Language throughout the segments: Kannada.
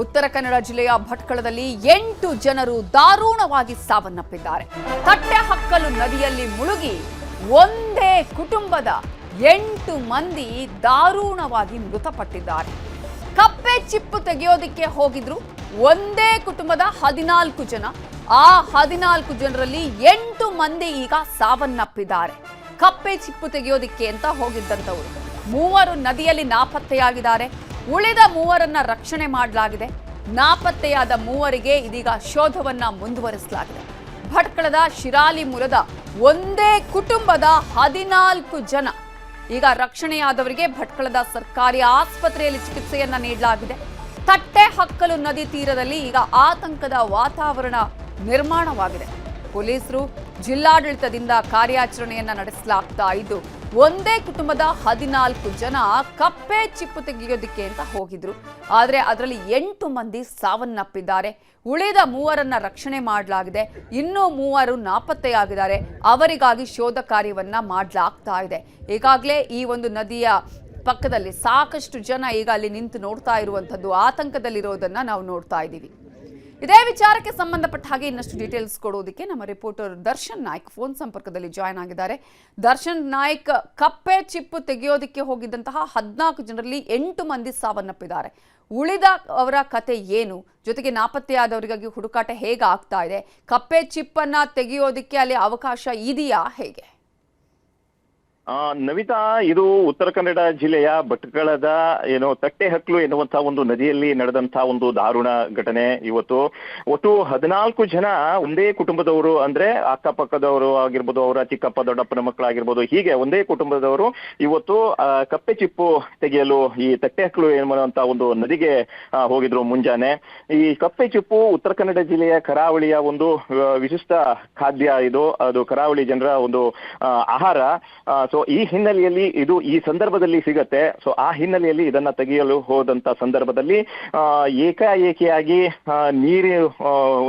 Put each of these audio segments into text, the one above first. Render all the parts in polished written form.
ಉತ್ತರ ಕನ್ನಡ ಜಿಲ್ಲೆಯ ಭಟ್ಕಳದಲ್ಲಿ 8 ಜನರು ದಾರುಣವಾಗಿ ಸಾವನ್ನಪ್ಪಿದ್ದಾರೆ. ತಟ್ಟೆ ಹಕ್ಕಲು ನದಿಯಲ್ಲಿ ಮುಳುಗಿ ಒಂದೇ ಕುಟುಂಬದ 8 ಮಂದಿ ದಾರುಣವಾಗಿ ಮೃತಪಟ್ಟಿದ್ದಾರೆ. ಕಪ್ಪೆ ಚಿಪ್ಪು ತೆಗೆಯೋದಕ್ಕೆ ಹೋಗಿದ್ರು ಒಂದೇ ಕುಟುಂಬದ 14 ಜನ. ಆ 14 ಜನರಲ್ಲಿ 8 ಮಂದಿ ಈಗ ಸಾವನ್ನಪ್ಪಿದ್ದಾರೆ. ಕಪ್ಪೆ ಚಿಪ್ಪು ತೆಗೆಯೋದಕ್ಕೆ ಅಂತ ಹೋಗಿದ್ದಂಥವ್ರು 3 ನದಿಯಲ್ಲಿ ನಾಪತ್ತೆಯಾಗಿದ್ದಾರೆ. ಉಳಿದ 3ರನ್ನ ರಕ್ಷಣೆ ಮಾಡಲಾಗಿದೆ. ನಾಪತ್ತೆಯಾದ 3ರಿಗೆ ಇದೀಗ ಶೋಧವನ್ನ ಮುಂದುವರಿಸಲಾಗಿದೆ. ಭಟ್ಕಳದ ಶಿರಾಲಿ ಮೂಲದ ಒಂದೇ ಕುಟುಂಬದ 14 ಜನ ಈಗ ರಕ್ಷಣೆಯಾದವರಿಗೆ ಭಟ್ಕಳದ ಸರ್ಕಾರಿ ಆಸ್ಪತ್ರೆಯಲ್ಲಿ ಚಿಕಿತ್ಸೆಯನ್ನ ನೀಡಲಾಗಿದೆ. ತಟ್ಟೆ ಹಕ್ಕಲು ನದಿ ತೀರದಲ್ಲಿ ಈಗ ಆತಂಕದ ವಾತಾವರಣ ನಿರ್ಮಾಣವಾಗಿದೆ. ಪೊಲೀಸರು ಜಿಲ್ಲಾಡಳಿತದಿಂದ ಕಾರ್ಯಾಚರಣೆಯನ್ನ ನಡೆಸಲಾಗ್ತಾ ಇದ್ದು, ಒಂದೇ ಕುಟುಂಬದ 14 ಜನ ಕಪ್ಪೆ ಚಿಪ್ಪು ತೆಗೆಯೋದಕ್ಕೆ ಅಂತ ಹೋಗಿದ್ರು. ಆದರೆ ಅದರಲ್ಲಿ 8 ಮಂದಿ ಸಾವನ್ನಪ್ಪಿದ್ದಾರೆ. ಉಳಿದ 3ರನ್ನ ರಕ್ಷಣೆ ಮಾಡಲಾಗಿದೆ. ಇನ್ನೂ 3 ನಾಪತ್ತೆಯಾಗಿದ್ದಾರೆ. ಅವರಿಗಾಗಿ ಶೋಧ ಕಾರ್ಯವನ್ನ ಮಾಡಲಾಗ್ತಾ ಇದೆ. ಈಗಾಗಲೇ ಈ ಒಂದು ನದಿಯ ಪಕ್ಕದಲ್ಲಿ ಸಾಕಷ್ಟು ಜನ ಈಗ ಅಲ್ಲಿ ನಿಂತು ನೋಡ್ತಾ ಇರುವಂಥದ್ದು, ಆತಂಕದಲ್ಲಿರೋದನ್ನ ನಾವು ನೋಡ್ತಾ ಇದ್ದೀವಿ. ಇದೇ ವಿಚಾರಕ್ಕೆ ಸಂಬಂಧಪಟ್ಟ ಹಾಗೆ ಇನ್ನಷ್ಟು ಡೀಟೇಲ್ಸ್ ಕೊಡೋದಕ್ಕೆ ನಮ್ಮ ರಿಪೋರ್ಟರ್ ದರ್ಶನ್ ನಾಯ್ಕ್ ಫೋನ್ ಸಂಪರ್ಕದಲ್ಲಿ ಜಾಯ್ನ್ ಆಗಿದ್ದಾರೆ. ದರ್ಶನ್ ನಾಯ್ಕ್, ಕಪ್ಪೆ ಚಿಪ್ಪು ತೆಗೆಯೋದಕ್ಕೆ ಹೋಗಿದ್ದಂತಹ 14 ಜನರಲ್ಲಿ 8 ಮಂದಿ ಸಾವನ್ನಪ್ಪಿದ್ದಾರೆ. ಉಳಿದ ಅವರ ಕತೆ ಏನು? ಜೊತೆಗೆ ನಾಪತ್ತೆಯಾದವರಿಗಾಗಿ ಹುಡುಕಾಟ ಹೇಗೆ ಆಗ್ತಾ ಇದೆ? ಕಪ್ಪೆ ಚಿಪ್ಪನ್ನ ತೆಗೆಯೋದಕ್ಕೆ ಅಲ್ಲಿ ಅವಕಾಶ ಇದೆಯಾ, ಹೇಗೆ? ನವಿತಾ, ಇದು ಉತ್ತರ ಕನ್ನಡ ಜಿಲ್ಲೆಯ ಭಟ್ಕಳದ ತಟ್ಟೆ ಹಕ್ಲು ಎನ್ನುವಂತಹ ಒಂದು ನದಿಯಲ್ಲಿ ನಡೆದಂತಹ ಒಂದು ದಾರುಣ ಘಟನೆ. ಇವತ್ತು ಒಟ್ಟು 14 ಜನ ಒಂದೇ ಕುಟುಂಬದವರು, ಅಂದ್ರೆ ಅಕ್ಕಪಕ್ಕದವರು ಆಗಿರ್ಬೋದು, ಅವರ ಚಿಕ್ಕಪ್ಪ ದೊಡ್ಡಪ್ಪನ ಮಕ್ಕಳಾಗಿರ್ಬೋದು, ಹೀಗೆ ಒಂದೇ ಕುಟುಂಬದವರು ಇವತ್ತು ಕಪ್ಪೆ ಚಿಪ್ಪು ತೆಗೆಯಲು ಈ ತಟ್ಟೆ ಹಕ್ಲು ಎನ್ನುವಂತಹ ಒಂದು ನದಿಗೆ ಹೋಗಿದ್ರು ಮುಂಜಾನೆ. ಈ ಕಪ್ಪೆ ಚಿಪ್ಪು ಉತ್ತರ ಕನ್ನಡ ಜಿಲ್ಲೆಯ ಕರಾವಳಿಯ ಒಂದು ವಿಶಿಷ್ಟ ಖಾದ್ಯ. ಇದು ಅದು ಕರಾವಳಿ ಜನರ ಒಂದು ಆಹಾರ. ಸೊ ಈ ಹಿನ್ನೆಲೆಯಲ್ಲಿ ಇದು ಈ ಸಂದರ್ಭದಲ್ಲಿ ಸಿಗತ್ತೆ. ಸೊ ಆ ಹಿನ್ನೆಲೆಯಲ್ಲಿ ಇದನ್ನ ತೆಗೆಯಲು ಹೋದಂತ ಸಂದರ್ಭದಲ್ಲಿ ಏಕಾಏಕಿಯಾಗಿ ನೀರು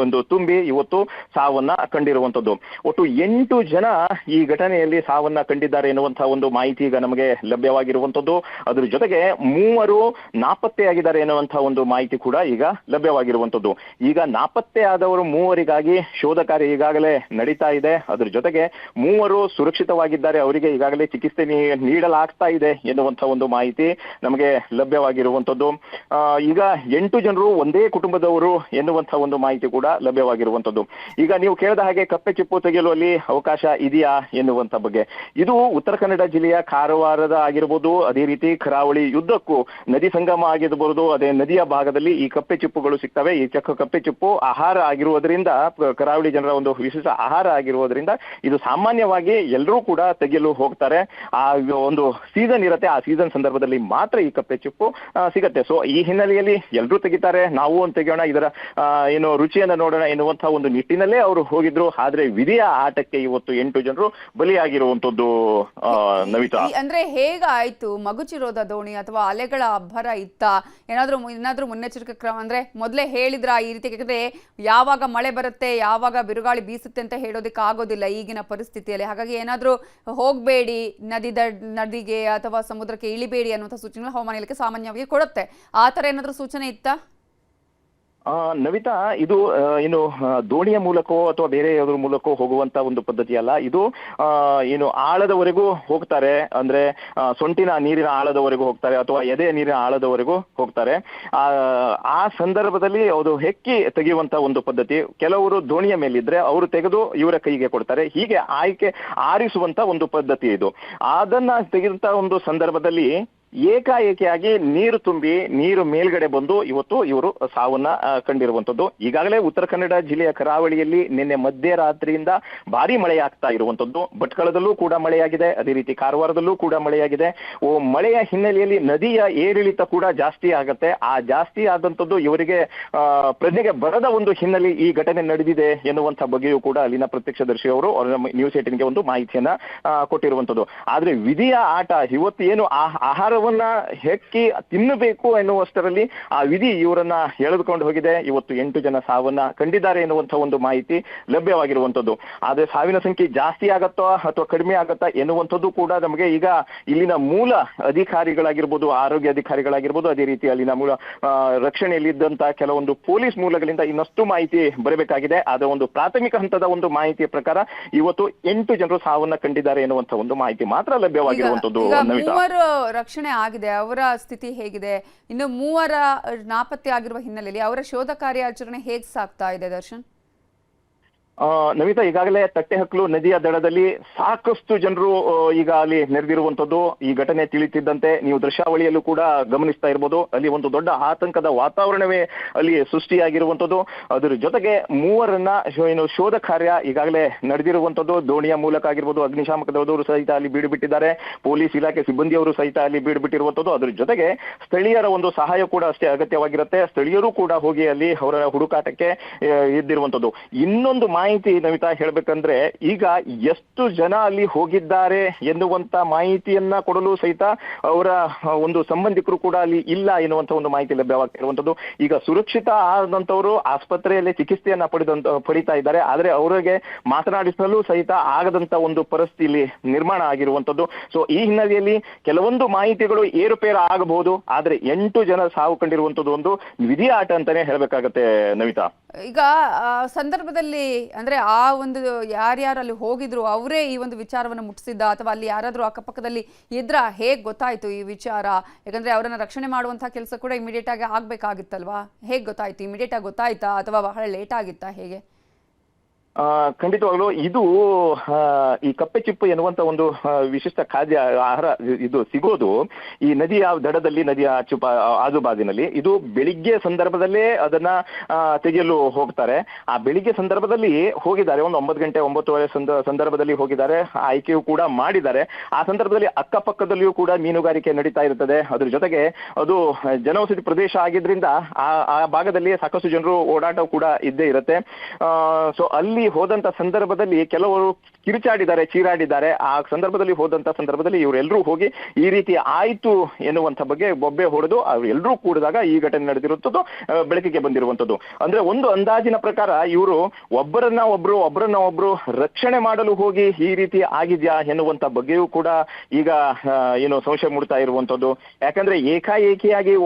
ಒಂದು ತುಂಬಿ ಇವತ್ತು ಸಾವನ್ನ ಕಂಡಿರುವಂತದ್ದು. ಒಟ್ಟು 8 ಜನ ಈ ಘಟನೆಯಲ್ಲಿ ಸಾವನ್ನ ಕಂಡಿದ್ದಾರೆ ಎನ್ನುವಂತಹ ಒಂದು ಮಾಹಿತಿ ಈಗ ನಮಗೆ ಲಭ್ಯವಾಗಿರುವಂತದ್ದು. ಅದ್ರ ಜೊತೆಗೆ 3 ನಾಪತ್ತೆಯಾಗಿದ್ದಾರೆ ಎನ್ನುವಂತಹ ಒಂದು ಮಾಹಿತಿ ಕೂಡ ಈಗ ಲಭ್ಯವಾಗಿರುವಂತದ್ದು. ಈಗ ನಾಪತ್ತೆ ಆದವರು 3ರಿಗಾಗಿ ಶೋಧ ಕಾರ್ಯ ಈಗಾಗಲೇ ನಡೀತಾ ಇದೆ. ಅದ್ರ ಜೊತೆಗೆ 3 ಸುರಕ್ಷಿತವಾಗಿದ್ದಾರೆ, ಅವರಿಗೆ ಈಗಾಗಲೇ ಚಿಕಿತ್ಸೆ ನೀಡಲಾಗ್ತಾ ಇದೆ ಎನ್ನುವಂತಹ ಒಂದು ಮಾಹಿತಿ ನಮಗೆ ಲಭ್ಯವಾಗಿರುವಂತದ್ದು. ಈಗ 8 ಜನರು ಒಂದೇ ಕುಟುಂಬದವರು ಎನ್ನುವಂತಹ ಒಂದು ಮಾಹಿತಿ ಕೂಡ ಲಭ್ಯವಾಗಿರುವಂತದ್ದು. ಈಗ ನೀವು ಕೇಳಿದ ಹಾಗೆ ಕಪ್ಪೆ ಚಿಪ್ಪು ತೆಗೆಯಲು ಅಲ್ಲಿ ಅವಕಾಶ ಇದೆಯಾ ಎನ್ನುವಂತ ಬಗ್ಗೆ, ಇದು ಉತ್ತರ ಕನ್ನಡ ಜಿಲ್ಲೆಯ ಕಾರವಾರದ ಆಗಿರ್ಬೋದು, ಅದೇ ರೀತಿ ಕರಾವಳಿ ಯುದ್ಧಕ್ಕೂ ನದಿ ಸಂಗಮ ಆಗಿರಬಹುದು, ಅದೇ ನದಿಯ ಭಾಗದಲ್ಲಿ ಈ ಕಪ್ಪೆ ಚಿಪ್ಪುಗಳು ಸಿಗ್ತವೆ. ಈ ಕಪ್ಪೆ ಚಿಪ್ಪು ಆಹಾರ ಆಗಿರುವುದರಿಂದ, ಕರಾವಳಿ ಜನರ ಒಂದು ವಿಶೇಷ ಆಹಾರ ಆಗಿರುವುದರಿಂದ ಇದು ಸಾಮಾನ್ಯವಾಗಿ ಎಲ್ಲರೂ ಕೂಡ ತೆಗೆಯಲು ಹೋಗ್ತಾರೆ. ಆ ಒಂದು ಸೀಸನ್ ಇರುತ್ತೆ, ಆ ಸೀಸನ್ ಸಂದರ್ಭದಲ್ಲಿ ಮಾತ್ರ ಈ ಕಪ್ಪೆ ಚಿಪ್ಪು ಸಿಗತ್ತೆ. ಸೊ ಈ ಹಿನ್ನೆಲೆಯಲ್ಲಿ ಎಲ್ಲರೂ ತೆಗಿತಾರೆ, ನಾವು ಒಂದು ತೆಗೆಯೋಣ, ಇದರ ರುಚಿಯನ್ನ ನೋಡೋಣ ಎನ್ನುವಂತಹ ಒಂದು ನಿಟ್ಟಿನಲ್ಲೇ ಅವರು ಹೋಗಿದ್ರು. ಆದ್ರೆ ವಿಧಿಯ ಆಟಕ್ಕೆ ಇವತ್ತು 8 ಜನರು ಬಲಿಯಾಗಿರುವಂತದ್ದು. ನವಿತಾ, ಅಂದ್ರೆ ಹೇಗಾಯ್ತು? ಮಗುಚಿರೋದ ದೋಣಿ ಅಥವಾ ಅಲೆಗಳ ಅಬ್ಬರ ಇತ್ತ? ಏನಾದ್ರೂ ಮುನ್ನೆಚ್ಚರಿಕೆ ಕ್ರಮ, ಅಂದ್ರೆ ಮೊದಲೇ ಹೇಳಿದ್ರ ಈ ರೀತಿ? ಯಾಕಂದ್ರೆ ಯಾವಾಗ ಮಳೆ ಬರುತ್ತೆ, ಯಾವಾಗ ಬಿರುಗಾಳಿ ಬೀಸುತ್ತೆ ಅಂತ ಹೇಳೋದಕ್ಕೆ ಆಗೋದಿಲ್ಲ ಈಗಿನ ಪರಿಸ್ಥಿತಿಯಲ್ಲಿ. ಹಾಗಾಗಿ ಏನಾದ್ರೂ ಹೋಗ್ಬೇಡಿ ನದಿಗೆ ಅಥವಾ ಸಮುದ್ರಕ್ಕೆ ಇಳಿಬೇಡಿ ಅನ್ನುವಂಥ ಸೂಚನೆ ಹವಾಮಾನ ಇಲಾಖೆ ಸಾಮಾನ್ಯವಾಗಿ ಕೊಡುತ್ತೆ. ಆ ತರ ಏನಾದ್ರೂ ಸೂಚನೆ ಇತ್ತಾ? ನವಿತಾ, ಇದು ದೋಣಿಯ ಮೂಲಕವೋ ಅಥವಾ ಬೇರೆ ಯಾವುದ್ರ ಮೂಲಕ ಹೋಗುವಂತ ಒಂದು ಪದ್ಧತಿ ಅಲ್ಲ. ಇದು ಆಳದವರೆಗೂ ಹೋಗ್ತಾರೆ, ಅಂದ್ರೆ ಸೊಂಟಿನ ನೀರಿನ ಆಳದವರೆಗೂ ಹೋಗ್ತಾರೆ ಅಥವಾ ಎದೆಯ ನೀರಿನ ಆಳದವರೆಗೂ ಹೋಗ್ತಾರೆ. ಆ ಸಂದರ್ಭದಲ್ಲಿ ಅದು ಹೆಕ್ಕಿ ತೆಗೆಯುವಂತ ಒಂದು ಪದ್ಧತಿ. ಕೆಲವರು ದೋಣಿಯ ಮೇಲಿದ್ರೆ ಅವರು ತೆಗೆದು ಇವರ ಕೈಗೆ ಕೊಡ್ತಾರೆ. ಹೀಗೆ ಆರಿಸುವಂತ ಒಂದು ಪದ್ಧತಿ ಇದು. ಅದನ್ನ ತೆಗೆದಂತ ಒಂದು ಸಂದರ್ಭದಲ್ಲಿ ಏಕಾಏಕಿಯಾಗಿ ನೀರು ತುಂಬಿ ನೀರು ಮೇಲ್ಗಡೆ ಬಂದು ಇವತ್ತು ಇವರು ಸಾವನ್ನ ಕಂಡಿರುವಂತದ್ದು. ಈಗಾಗಲೇ ಉತ್ತರ ಕನ್ನಡ ಜಿಲ್ಲೆಯ ಕರಾವಳಿಯಲ್ಲಿ ನಿನ್ನೆ ಮಧ್ಯರಾತ್ರಿಯಿಂದ ಭಾರಿ ಮಳೆಯಾಗ್ತಾ ಇರುವಂತದ್ದು. ಭಟ್ಕಳದಲ್ಲೂ ಕೂಡ ಮಳೆಯಾಗಿದೆ, ಅದೇ ರೀತಿ ಕಾರವಾರದಲ್ಲೂ ಕೂಡ ಮಳೆಯಾಗಿದೆ. ಮಳೆಯ ಹಿನ್ನೆಲೆಯಲ್ಲಿ ನದಿಯ ಏರಿಳಿತ ಕೂಡ ಜಾಸ್ತಿ ಆಗತ್ತೆ. ಆ ಜಾಸ್ತಿ ಆದಂತದ್ದು ಇವರಿಗೆ ಪ್ರಜ್ಞೆಗೆ ಬರದ ಒಂದು ಹಿನ್ನೆಲೆ ಈ ಘಟನೆ ನಡೆದಿದೆ ಎನ್ನುವಂತ ಬಗ್ಗೆಯೂ ಕೂಡ ಅಲ್ಲಿನ ಪ್ರತ್ಯಕ್ಷದರ್ಶಿಯವರು ನ್ಯೂಸ್ 18ಗೆ ಒಂದು ಮಾಹಿತಿಯನ್ನ ಕೊಟ್ಟಿರುವಂತದ್ದು. ಆದ್ರೆ ವಿಧಿಯ ಆಟ ಇವತ್ತು ಏನು ಆಹಾರ ರಕ್ತವನ್ನ ಹೆಕ್ಕಿ ತಿನ್ನಬೇಕು ಎನ್ನುವಷ್ಟರಲ್ಲಿ ಆ ವಿಧಿ ಇವರನ್ನ ಎಳೆದುಕೊಂಡು ಹೋಗಿದೆ. ಇವತ್ತು 8 ಜನ ಸಾವನ್ನ ಕಂಡಿದ್ದಾರೆ ಎನ್ನುವಂತ ಒಂದು ಮಾಹಿತಿ ಲಭ್ಯವಾಗಿರುವಂತದ್ದು. ಆದ್ರೆ ಸಾವಿನ ಸಂಖ್ಯೆ ಜಾಸ್ತಿ ಆಗತ್ತೋ ಅಥವಾ ಕಡಿಮೆ ಆಗತ್ತಾ ಎನ್ನುವಂಥದ್ದು ಕೂಡ ನಮಗೆ ಈಗ ಇಲ್ಲಿನ ಮೂಲ ಅಧಿಕಾರಿಗಳಾಗಿರ್ಬೋದು, ಆರೋಗ್ಯ ಅಧಿಕಾರಿಗಳಾಗಿರ್ಬೋದು, ಅದೇ ರೀತಿ ಅಲ್ಲಿನ ಮೂಲ ರಕ್ಷಣೆಯಲ್ಲಿದ್ದಂತ ಕೆಲವೊಂದು ಪೊಲೀಸ್ ಮೂಲಗಳಿಂದ ಇನ್ನಷ್ಟು ಮಾಹಿತಿ ಬರಬೇಕಾಗಿದೆ. ಆದ ಒಂದು ಪ್ರಾಥಮಿಕ ಹಂತದ ಒಂದು ಮಾಹಿತಿಯ ಪ್ರಕಾರ ಇವತ್ತು 8 ಜನರು ಸಾವನ್ನ ಕಂಡಿದ್ದಾರೆ ಎನ್ನುವಂತ ಒಂದು ಮಾಹಿತಿ ಮಾತ್ರ ಲಭ್ಯವಾಗಿರುವಂತದ್ದು. ಮೂವರು ರಕ್ಷಣೆ ಆಗಿದೆ, ಅವರ ಸ್ಥಿತಿ ಹೇಗಿದೆ? ಇನ್ನು ಮೂವರ ನಾಪತ್ತೆ ಆಗಿರುವ ಹಿನ್ನೆಲೆಯಲ್ಲಿ ಅವರ ಶೋಧ ಕಾರ್ಯಾಚರಣೆ ಹೇಗೆ ಸಾಗ್ತಾ ಇದೆ ದರ್ಶನ್? ನಮಿತಾ, ಈಗಾಗಲೇ ತಟ್ಟೆಹಕ್ಲು ನದಿಯ ದಡದಲ್ಲಿ ಸಾಕಷ್ಟು ಜನರು ಈಗ ಅಲ್ಲಿ ನೆರೆದಿರುವಂತದ್ದು ಈ ಘಟನೆ ತಿಳಿತಿದ್ದಂತೆ ನೀವು ದೃಶ್ಯಾವಳಿಯಲ್ಲೂ ಕೂಡ ಗಮನಿಸ್ತಾ ಇರ್ಬೋದು. ಅಲ್ಲಿ ಒಂದು ದೊಡ್ಡ ಆತಂಕದ ವಾತಾವರಣವೇ ಅಲ್ಲಿ ಸೃಷ್ಟಿಯಾಗಿರುವಂತದ್ದು. ಅದರ ಜೊತೆಗೆ ಮೂವರನ್ನ ಶೋಧ ಕಾರ್ಯ ಈಗಾಗಲೇ ನಡೆದಿರುವಂತದ್ದು. ದೋಣಿಯ ಮೂಲಕ ಆಗಿರ್ಬೋದು, ಅಗ್ನಿಶಾಮಕ ದಳದವರು ಸಹಿತ ಅಲ್ಲಿ ಬೀಡು ಬಿಟ್ಟಿದ್ದಾರೆ, ಪೊಲೀಸ್ ಇಲಾಖೆ ಸಿಬ್ಬಂದಿಯವರು ಸಹಿತ ಅಲ್ಲಿ ಬೀಡು ಬಿಟ್ಟಿರುವಂತದ್ದು. ಅದ್ರ ಜೊತೆಗೆ ಸ್ಥಳೀಯರ ಒಂದು ಸಹಾಯ ಕೂಡ ಅಷ್ಟೇ ಅಗತ್ಯವಾಗಿರುತ್ತೆ. ಸ್ಥಳೀಯರು ಕೂಡ ಹೋಗಿ ಅಲ್ಲಿ ಅವರ ಹುಡುಕಾಟಕ್ಕೆ ಇದ್ದಿರುವಂತದ್ದು. ಇನ್ನೊಂದು ಮಾಹಿತಿ ನಮಿತಾ ಹೇಳ್ಬೇಕಂದ್ರೆ, ಈಗ ಎಷ್ಟು ಜನ ಅಲ್ಲಿ ಹೋಗಿದ್ದಾರೆ ಎನ್ನುವಂತ ಮಾಹಿತಿಯನ್ನ ಕೊಡಲು ಸಹಿತ ಅವರ ಒಂದು ಸಂಬಂಧಿಕರು ಕೂಡ ಅಲ್ಲಿ ಇಲ್ಲ ಎನ್ನುವಂತ ಒಂದು ಮಾಹಿತಿ ಲಭ್ಯವಾಗ್ತಿರುವಂತದ್ದು. ಈಗ ಸುರಕ್ಷಿತ ಆದಂತವರು ಆಸ್ಪತ್ರೆಯಲ್ಲಿ ಚಿಕಿತ್ಸೆಯನ್ನ ಪಡಿತಾ ಇದ್ದಾರೆ. ಆದ್ರೆ ಅವರಿಗೆ ಮಾತನಾಡಿಸಲು ಸಹಿತ ಆಗದಂತ ಒಂದು ಪರಿಸ್ಥಿತಿ ಇಲ್ಲಿ ನಿರ್ಮಾಣ ಆಗಿರುವಂತದ್ದು. ಸೊ ಈ ಹಿನ್ನೆಲೆಯಲ್ಲಿ ಕೆಲವೊಂದು ಮಾಹಿತಿಗಳು ಏರುಪೇರು ಆಗಬಹುದು. ಆದ್ರೆ 8 ಜನ ಸಾವು ಕಂಡಿರುವಂತದ್ದು ಒಂದು ವಿಧಿ ಆಟ ಅಂತಾನೆ ಹೇಳ್ಬೇಕಾಗತ್ತೆ ನಮಿತಾ. ಈಗ ಸಂದರ್ಭದಲ್ಲಿ ಅಂದ್ರೆ ಆ ಒಂದು ಯಾರ್ಯಾರು ಅಲ್ಲಿ ಹೋಗಿದ್ರು ಅವರೇ ಈ ಒಂದು ವಿಚಾರವನ್ನು ಮುಟ್ಟಿಸಿದ್ದ, ಅಥವಾ ಅಲ್ಲಿ ಯಾರಾದ್ರೂ ಅಕ್ಕಪಕ್ಕದಲ್ಲಿ ಇದ್ರ ಹೇಗ್ ಗೊತ್ತಾಯ್ತು ಈ ವಿಚಾರ? ಯಾಕಂದ್ರೆ ಅವರನ್ನ ರಕ್ಷಣೆ ಮಾಡುವಂತಹ ಕೆಲಸ ಕೂಡ ಇಮಿಡಿಯೇಟ್ ಆಗಿ ಆಗ್ಬೇಕಾಗಿತ್ತಲ್ವಾ? ಹೇಗ್ ಗೊತ್ತಾಯ್ತು? ಇಮಿಡಿಯೇಟ್ ಆಗಿ ಗೊತ್ತಾಯ್ತಾ ಅಥವಾ ಬಹಳ ಲೇಟ್ ಆಗಿತ್ತಾ? ಹೇಗೆ? ಖಂಡಿತವಾಗ್ಲು ಇದು ಈ ಕಪ್ಪೆ ಚಿಪ್ಪು ಎನ್ನುವಂತ ಒಂದು ವಿಶಿಷ್ಟ ಖಾದ್ಯ ಆಹಾರ ಇದು ಸಿಗೋದು ಈ ನದಿಯ ದಡದಲ್ಲಿ, ನದಿಯ ಆಜುಬಾಜಿನಲ್ಲಿ. ಇದು ಬೆಳಿಗ್ಗೆ ಸಂದರ್ಭದಲ್ಲೇ ಅದನ್ನ ತೆಗೆಯಲು ಹೋಗ್ತಾರೆ. ಆ ಬೆಳಿಗ್ಗೆ ಸಂದರ್ಭದಲ್ಲಿ ಹೋಗಿದ್ದಾರೆ, ಒಂದು 9 ಗಂಟೆ 9:30 ಸಂದರ್ಭದಲ್ಲಿ ಹೋಗಿದ್ದಾರೆ. ಆಯ್ಕೆಯೂ ಕೂಡ ಮಾಡಿದ್ದಾರೆ. ಆ ಸಂದರ್ಭದಲ್ಲಿ ಅಕ್ಕಪಕ್ಕದಲ್ಲಿಯೂ ಕೂಡ ಮೀನುಗಾರಿಕೆ ನಡೀತಾ ಇರುತ್ತದೆ. ಅದ್ರ ಜೊತೆಗೆ ಅದು ಜನವಸತಿ ಪ್ರದೇಶ ಆಗಿದ್ರಿಂದ ಆ ಭಾಗದಲ್ಲಿ ಸಾಕಷ್ಟು ಜನರು ಓಡಾಟ ಕೂಡ ಇದ್ದೇ ಇರುತ್ತೆ. ಸೊ ಅಲ್ಲಿ ಹೋದಂತ ಸಂದರ್ಭದಲ್ಲಿ ಕೆಲವರು ಕಿರುಚಾಡಿದ್ದಾರೆ, ಚೀರಾಡಿದ್ದಾರೆ. ಆ ಸಂದರ್ಭದಲ್ಲಿ ಹೋದಂತ ಸಂದರ್ಭದಲ್ಲಿ ಇವರೆಲ್ಲರೂ ಹೋಗಿ ಈ ರೀತಿ ಆಯ್ತು ಎನ್ನುವಂತ ಬಗ್ಗೆ ಬೊಬ್ಬೆ ಹೊಡೆದು ಅವರೆಲ್ಲರೂ ಕೂಡಿದಾಗ ಈ ಘಟನೆ ನಡೆದಿರುವಂಥದ್ದು ಬೆಳಕಿಗೆ ಬಂದಿರುವಂಥದ್ದು. ಅಂದ್ರೆ ಒಂದು ಅಂದಾಜಿನ ಪ್ರಕಾರ ಇವರು ಒಬ್ಬರನ್ನ ಒಬ್ರು ರಕ್ಷಣೆ ಮಾಡಲು ಹೋಗಿ ಈ ರೀತಿ ಆಗಿದ್ಯಾ ಎನ್ನುವಂತ ಬಗ್ಗೆಯೂ ಕೂಡ ಈಗ ಏನು ಸಂಶಯ ಮೂಡ್ತಾ ಇರುವಂತದ್ದು. ಯಾಕಂದ್ರೆ ಏಕಾಏಕಿಯಾಗಿ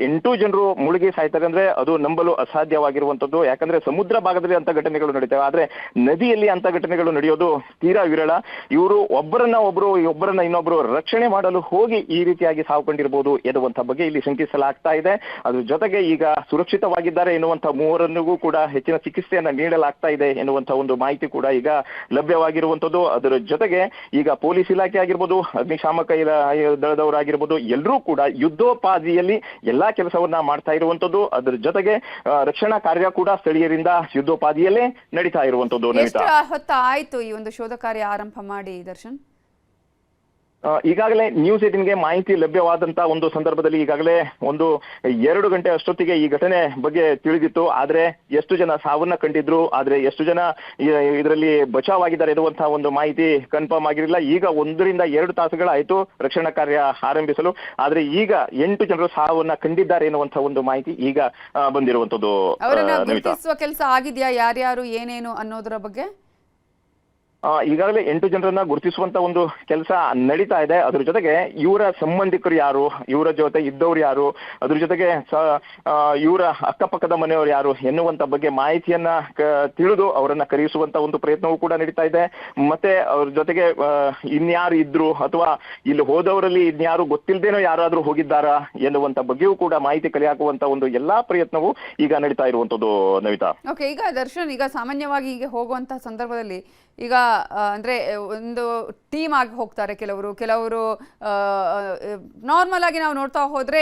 8 ಜನರು ಮುಳುಗಿ ಸಾಯ್ತಾರೆ ಅಂದ್ರೆ ಅದು ನಂಬಲು ಅಸಾಧ್ಯವಾಗಿರುವಂತದ್ದು. ಯಾಕಂದ್ರೆ ಸಮುದ್ರ ಭಾಗದಲ್ಲಿ ಅಂತ ಘಟನೆಗಳು ನಡೀತವೆ, ಆದ್ರೆ ನದಿಯಲ್ಲಿ ಅಂತ ಘಟನೆಗಳು ನಡೆಯೋದು ತೀರಾ ವಿರಳ. ಇವರು ಒಬ್ಬರನ್ನ ಇನ್ನೊಬ್ರು ರಕ್ಷಣೆ ಮಾಡಲು ಹೋಗಿ ಈ ರೀತಿಯಾಗಿ ಸಾವುಕೊಂಡಿರಬಹುದು ಎನ್ನುವಂತ ಬಗ್ಗೆ ಇಲ್ಲಿ ಶಂಕಿಸಲಾಗ್ತಾ ಇದೆ. ಅದ್ರ ಜೊತೆಗೆ ಈಗ ಸುರಕ್ಷಿತವಾಗಿದ್ದಾರೆ ಎನ್ನುವಂತ ಮೂವರನ್ನಿಗೂ ಕೂಡ ಹೆಚ್ಚಿನ ಚಿಕಿತ್ಸೆಯನ್ನ ನೀಡಲಾಗ್ತಾ ಇದೆ ಎನ್ನುವಂತ ಒಂದು ಮಾಹಿತಿ ಕೂಡ ಈಗ ಲಭ್ಯವಾಗಿರುವಂತದ್ದು. ಅದರ ಜೊತೆಗೆ ಈಗ ಪೊಲೀಸ್ ಇಲಾಖೆ ಆಗಿರ್ಬೋದು, ಅಗ್ನಿಶಾಮಕ ದಳದವರಾಗಿರ್ಬೋದು, ಎಲ್ಲರೂ ಕೂಡ ಯುದ್ಧೋಪಾದಿಯಲ್ಲಿ ಎಲ್ಲಾ ಕೆಲಸವನ್ನ ಮಾಡ್ತಾ ಇರುವಂತದ್ದು. ಅದರ ಜೊತೆಗೆ ರಕ್ಷಣಾ ಕಾರ್ಯ ಕೂಡ ಸ್ಥಳೀಯರಿಂದ ಯುದ್ಧೋಪಾದಿಯಲ್ಲೇ ನಡೀತಾ ಇರುವಂತದ್ದು. ಆಯ್ತು ಈ ಒಂದು ಶೋಧ ಕಾರ್ಯ ಆರಂಭ ಮಾಡಿ ದರ್ಶನ್? ಈಗಾಗಲೇ ನ್ಯೂಸ್ 18ಗೆ ಮಾಹಿತಿ ಲಭ್ಯವಾದಂತ ಒಂದು ಸಂದರ್ಭದಲ್ಲಿ ಈಗಾಗಲೇ ಒಂದು 2 ಗಂಟೆ ಅಷ್ಟೊತ್ತಿಗೆ ಈ ಘಟನೆ ಬಗ್ಗೆ ತಿಳಿದಿತ್ತು. ಆದ್ರೆ ಎಷ್ಟು ಜನ ಸಾವನ್ನ ಕಂಡಿದ್ರು, ಆದ್ರೆ ಎಷ್ಟು ಜನ ಇದರಲ್ಲಿ ಬಚಾವಾಗಿದ್ದಾರೆ ಎನ್ನುವಂತಹ ಒಂದು ಮಾಹಿತಿ ಕನ್ಫರ್ಮ್ ಆಗಿರಲಿಲ್ಲ. ಈಗ 1 ರಿಂದ 2 ತಾಸುಗಳಾಯ್ತು ರಕ್ಷಣಾ ಕಾರ್ಯ ಆರಂಭಿಸಲು. ಆದ್ರೆ ಈಗ 8 ಜನರು ಸಾವನ್ನ ಕಂಡಿದ್ದಾರೆ ಎನ್ನುವಂತಹ ಒಂದು ಮಾಹಿತಿ ಈಗ ಬಂದಿರುವಂತದ್ದು. ಅವರನ್ನ ಗುರುತಿಸುವ ಕೆಲಸ ಆಗಿದೆಯಾ, ಯಾರ್ಯಾರು ಏನೇನು ಅನ್ನೋದರ ಬಗ್ಗೆ? ಈಗಾಗಲೇ 8 ಜನರನ್ನ ಗುರುತಿಸುವಂತ ಒಂದು ಕೆಲಸ ನಡೀತಾ ಇದೆ. ಅದ್ರ ಜೊತೆಗೆ ಇವರ ಸಂಬಂಧಿಕರು ಯಾರು, ಇವರ ಜೊತೆ ಇದ್ದವ್ರು ಯಾರು, ಅದ್ರ ಜೊತೆಗೆ ಇವರ ಅಕ್ಕಪಕ್ಕದ ಮನೆಯವರು ಯಾರು ಎನ್ನುವಂತ ಬಗ್ಗೆ ಮಾಹಿತಿಯನ್ನ ತಿಳಿದು ಅವರನ್ನ ಕರೆಯಿಸುವಂತ ಒಂದು ಪ್ರಯತ್ನವೂ ಕೂಡ ನಡೀತಾ ಇದೆ. ಮತ್ತೆ ಅವ್ರ ಜೊತೆಗೆ ಇನ್ಯಾರು ಇದ್ರು ಅಥವಾ ಇಲ್ಲಿ ಹೋದವರಲ್ಲಿ ಇನ್ಯಾರು ಗೊತ್ತಿಲ್ಲದೇನೋ ಯಾರಾದ್ರೂ ಹೋಗಿದ್ದಾರಾ ಎನ್ನುವಂತ ಬಗ್ಗೆಯೂ ಕೂಡ ಮಾಹಿತಿ ಕಲೆ ಹಾಕುವಂತ ಒಂದು ಎಲ್ಲಾ ಪ್ರಯತ್ನವೂ ಈಗ ನಡೀತಾ ಇರುವಂತದ್ದು ನವಿತಾ. ಓಕೆ, ಈಗ ದರ್ಶನ್, ಈಗ ಸಾಮಾನ್ಯವಾಗಿ ಈಗ ಹೋಗುವಂತ ಸಂದರ್ಭದಲ್ಲಿ ಈಗ ಅಂದ್ರೆ ಒಂದು ಟೀಮ್ ಆಗಿ ಹೋಗ್ತಾರೆ, ಕೆಲವರು ನಾರ್ಮಲ್ ಆಗಿ ನಾವು ನೋಡ್ತಾ ಹೋದ್ರೆ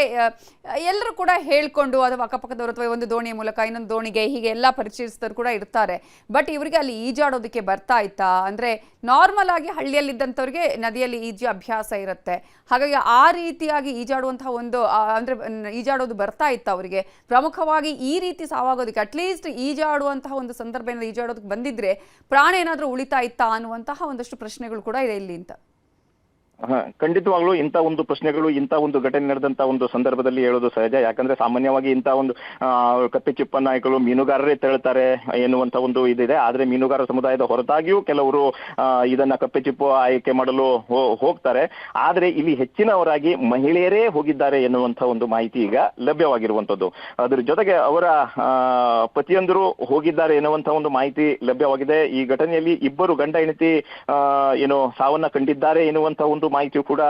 ಎಲ್ಲರೂ ಕೂಡ ಹೇಳ್ಕೊಂಡು ಅಥವಾ ಅಕ್ಕಪಕ್ಕದವರು ಅಥವಾ ಒಂದು ದೋಣಿಯ ಮೂಲಕ ಇನ್ನೊಂದು ದೋಣಿಗೆ ಹೀಗೆ ಎಲ್ಲ ಪರಿಚಯಿಸಿದವರು ಕೂಡ ಇರ್ತಾರೆ. ಬಟ್ ಇವರಿಗೆ ಅಲ್ಲಿ ಈಜಾಡೋದಕ್ಕೆ ಬರ್ತಾ ಇತ್ತಾ? ಅಂದ್ರೆ ನಾರ್ಮಲ್ ಆಗಿ ಹಳ್ಳಿಯಲ್ಲಿದ್ದಂಥವ್ರಿಗೆ ನದಿಯಲ್ಲಿ ಈಜು ಅಭ್ಯಾಸ ಇರುತ್ತೆ, ಹಾಗಾಗಿ ಆ ರೀತಿಯಾಗಿ ಈಜಾಡುವಂತಹ ಒಂದು ಅಂದ್ರೆ ಈಜಾಡೋದು ಬರ್ತಾ ಇತ್ತ ಅವರಿಗೆ? ಪ್ರಮುಖವಾಗಿ ಈ ರೀತಿ ಸಾವಾಗೋದಕ್ಕೆ ಅಟ್ಲೀಸ್ಟ್ ಈಜಾಡುವಂತಹ ಒಂದು ಸಂದರ್ಭ ಏನಾದ್ರು ಈಜಾಡೋದಕ್ಕೆ ಬಂದಿದ್ರೆ ಪ್ರಾಣ ಏನಾದರೂ ಉಳಿತಾ ಇತ್ತಾ ಅನ್ನುವಂತಹ ಒಂದಷ್ಟು ಪ್ರಶ್ನೆಗಳು ಕೂಡ ಇದೆ ಇಲ್ಲಿ ಅಂತ. ಖಂಡಿತವಾಗ್ಲೂ ಇಂಥ ಒಂದು ಪ್ರಶ್ನೆಗಳು ಇಂಥ ಒಂದು ಘಟನೆ ನಡೆದಂತ ಒಂದು ಸಂದರ್ಭದಲ್ಲಿ ಹೇಳೋದು ಸಹಜ. ಯಾಕಂದ್ರೆ ಸಾಮಾನ್ಯವಾಗಿ ಇಂಥ ಒಂದು ಕಪ್ಪೆ ಚಿಪ್ಪ ನಾಯಕರು ಮೀನುಗಾರರೇ ತೆರಳ್ತಾರೆ ಎನ್ನುವಂತ ಒಂದು ಇದಿದೆ. ಆದ್ರೆ ಮೀನುಗಾರ ಸಮುದಾಯದ ಹೊರತಾಗಿಯೂ ಕೆಲವರು ಇದನ್ನ ಕಪ್ಪೆ ಚಿಪ್ಪು ಆಯ್ಕೆ ಮಾಡಲು ಹೋಗ್ತಾರೆ. ಆದ್ರೆ ಇಲ್ಲಿ ಹೆಚ್ಚಿನವರಾಗಿ ಮಹಿಳೆಯರೇ ಹೋಗಿದ್ದಾರೆ ಎನ್ನುವಂತ ಒಂದು ಮಾಹಿತಿ ಈಗ ಲಭ್ಯವಾಗಿರುವಂತದ್ದು. ಅದ್ರ ಜೊತೆಗೆ ಅವರ ಪತಿಯಂದರು ಹೋಗಿದ್ದಾರೆ ಎನ್ನುವಂತ ಒಂದು ಮಾಹಿತಿ ಲಭ್ಯವಾಗಿದೆ. ಈ ಘಟನೆಯಲ್ಲಿ ಇಬ್ಬರು ಗಂಡ ಹೆಂಡತಿ ಸಾವನ್ನ ಕಂಡಿದ್ದಾರೆ ಎನ್ನುವಂತ ಒಂದು ಮಾಹಿತಿಯು ಕೂಡ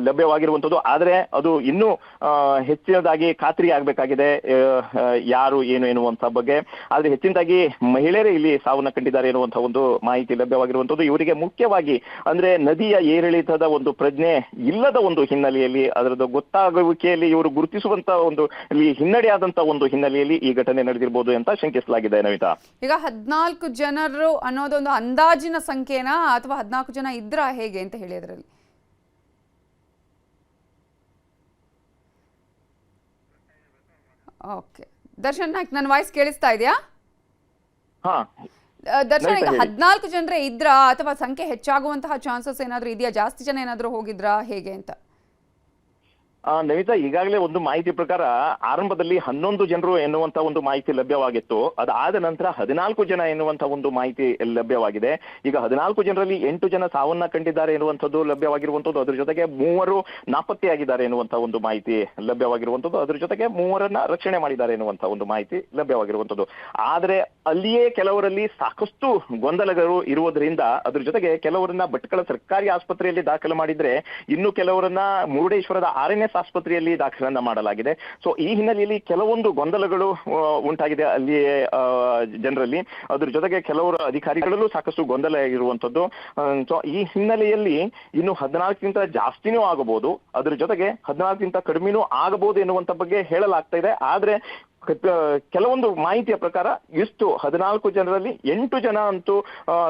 ಲಭ್ಯವಾಗಿರುವಂತದ್ದು. ಆದ್ರೆ ಅದು ಇನ್ನೂ ಹೆಚ್ಚಿನದಾಗಿ ಖಾತ್ರಿ ಆಗ್ಬೇಕಾಗಿದೆ ಯಾರು ಏನು ಎನ್ನುವಂತ ಬಗ್ಗೆ. ಆದ್ರೆ ಹೆಚ್ಚಿನದಾಗಿ ಮಹಿಳೆಯರೇ ಇಲ್ಲಿ ಸಾವನ್ನ ಕಂಡಿದ್ದಾರೆ ಎನ್ನುವಂತ ಒಂದು ಮಾಹಿತಿ ಲಭ್ಯವಾಗಿರುವಂತದ್ದು. ಇವರಿಗೆ ಮುಖ್ಯವಾಗಿ ಅಂದ್ರೆ ನದಿಯ ಏರಿಳಿತದ ಒಂದು ಪ್ರಜ್ಞೆ ಇಲ್ಲದ ಒಂದು ಹಿನ್ನೆಲೆಯಲ್ಲಿ, ಅದರದ್ದು ಗೊತ್ತಾಗುವಿಕೆಯಲ್ಲಿ ಇವರು ಗುರುತಿಸುವಂತ ಒಂದು ಹಿನ್ನಡೆಯಾದಂತ ಒಂದು ಹಿನ್ನೆಲೆಯಲ್ಲಿ ಈ ಘಟನೆ ನಡೆದಿರಬಹುದು ಅಂತ ಶಂಕಿಸಲಾಗಿದೆ. ನವಿತಾ, ಈಗ 14 ಜನರು ಅನ್ನೋದೊಂದು ಅಂದಾಜಿನ ಸಂಖ್ಯೆನಾ ಅಥವಾ 14 ಜನ ಇದ್ರ ಹೇಗೆ ಅಂತ ಹೇಳಿ ಅದರಲ್ಲಿ? ಓಕೆ, ದರ್ಶನ್ ನಾಯ್ಕ್, ನನ್ನ ವಾಯ್ಸ್ ಕೇಳಿಸ್ತಾ ಇದೆಯಾ? ದರ್ಶನ್, ಈಗ 14 ಜನರೇ ಇದ್ರಾ ಅಥವಾ ಸಂಖ್ಯೆ ಹೆಚ್ಚಾಗುವಂತಹ ಚಾನ್ಸಸ್ ಏನಾದ್ರೂ ಇದೆಯಾ? ಜಾಸ್ತಿ ಜನ ಏನಾದ್ರೂ ಹೋಗಿದ್ರಾ ಹೇಗೆ ಅಂತ? ನವಿತಾ, ಈಗಾಗಲೇ ಒಂದು ಮಾಹಿತಿ ಪ್ರಕಾರ ಆರಂಭದಲ್ಲಿ 11 ಜನರು ಎನ್ನುವಂತ ಒಂದು ಮಾಹಿತಿ ಲಭ್ಯವಾಗಿತ್ತು. ಅದಾದ ನಂತರ 14 ಜನ ಎನ್ನುವಂತ ಒಂದು ಮಾಹಿತಿ ಲಭ್ಯವಾಗಿದೆ. ಈಗ 14 ಜನರಲ್ಲಿ 8 ಜನ ಸಾವನ್ನ ಕಂಡಿದ್ದಾರೆ ಎನ್ನುವಂಥದ್ದು ಲಭ್ಯವಾಗಿರುವಂತದ್ದು. ಅದ್ರ ಜೊತೆಗೆ 3 ನಾಪತ್ತೆಯಾಗಿದ್ದಾರೆ ಎನ್ನುವಂತ ಒಂದು ಮಾಹಿತಿ ಲಭ್ಯವಾಗಿರುವಂತದ್ದು. ಅದ್ರ ಜೊತೆಗೆ 3ರನ್ನ ರಕ್ಷಣೆ ಮಾಡಿದ್ದಾರೆ ಎನ್ನುವಂತ ಒಂದು ಮಾಹಿತಿ ಲಭ್ಯವಾಗಿರುವಂತದ್ದು. ಆದ್ರೆ ಅಲ್ಲಿಯೇ ಕೆಲವರಲ್ಲಿ ಸಾಕಷ್ಟು ಗೊಂದಲಗಳು ಇರುವುದರಿಂದ ಅದ್ರ ಜೊತೆಗೆ ಕೆಲವರನ್ನ ಭಟ್ಕಳ ಸರ್ಕಾರಿ ಆಸ್ಪತ್ರೆಯಲ್ಲಿ ದಾಖಲು ಮಾಡಿದ್ರೆ ಇನ್ನು ಕೆಲವರನ್ನ ಮುರುಡೇಶ್ವರದ RNS ಆಸ್ಪತ್ರೆಯಲ್ಲಿ ದಾಖಲನ್ನ ಮಾಡಲಾಗಿದೆ. ಸೊ ಈ ಹಿನ್ನೆಲೆಯಲ್ಲಿ ಕೆಲವೊಂದು ಗೊಂದಲಗಳು ಉಂಟಾಗಿದೆ ಅಲ್ಲಿಯೇ ಜನರಲ್ಲಿ. ಅದ್ರ ಜೊತೆಗೆ ಕೆಲವರು ಅಧಿಕಾರಿಗಳಲ್ಲೂ ಸಾಕಷ್ಟು ಗೊಂದಲ ಇರುವಂತದ್ದು. ಸೊ ಈ ಹಿನ್ನೆಲೆಯಲ್ಲಿ ಇನ್ನು 14ಕ್ಕಿಂತ ಜಾಸ್ತಿನೂ ಆಗಬಹುದು, ಅದ್ರ ಜೊತೆಗೆ 14ಕ್ಕಿಂತ ಕಡಿಮೆನೂ ಆಗಬಹುದು ಎನ್ನುವಂತ ಬಗ್ಗೆ ಹೇಳಲಾಗ್ತಾ ಇದೆ. ಆದ್ರೆ ಕೆಲವೊಂದು ಮಾಹಿತಿಯ ಪ್ರಕಾರ ಇಷ್ಟು 14 ಜನರಲ್ಲಿ 8 ಜನ ಅಂತೂ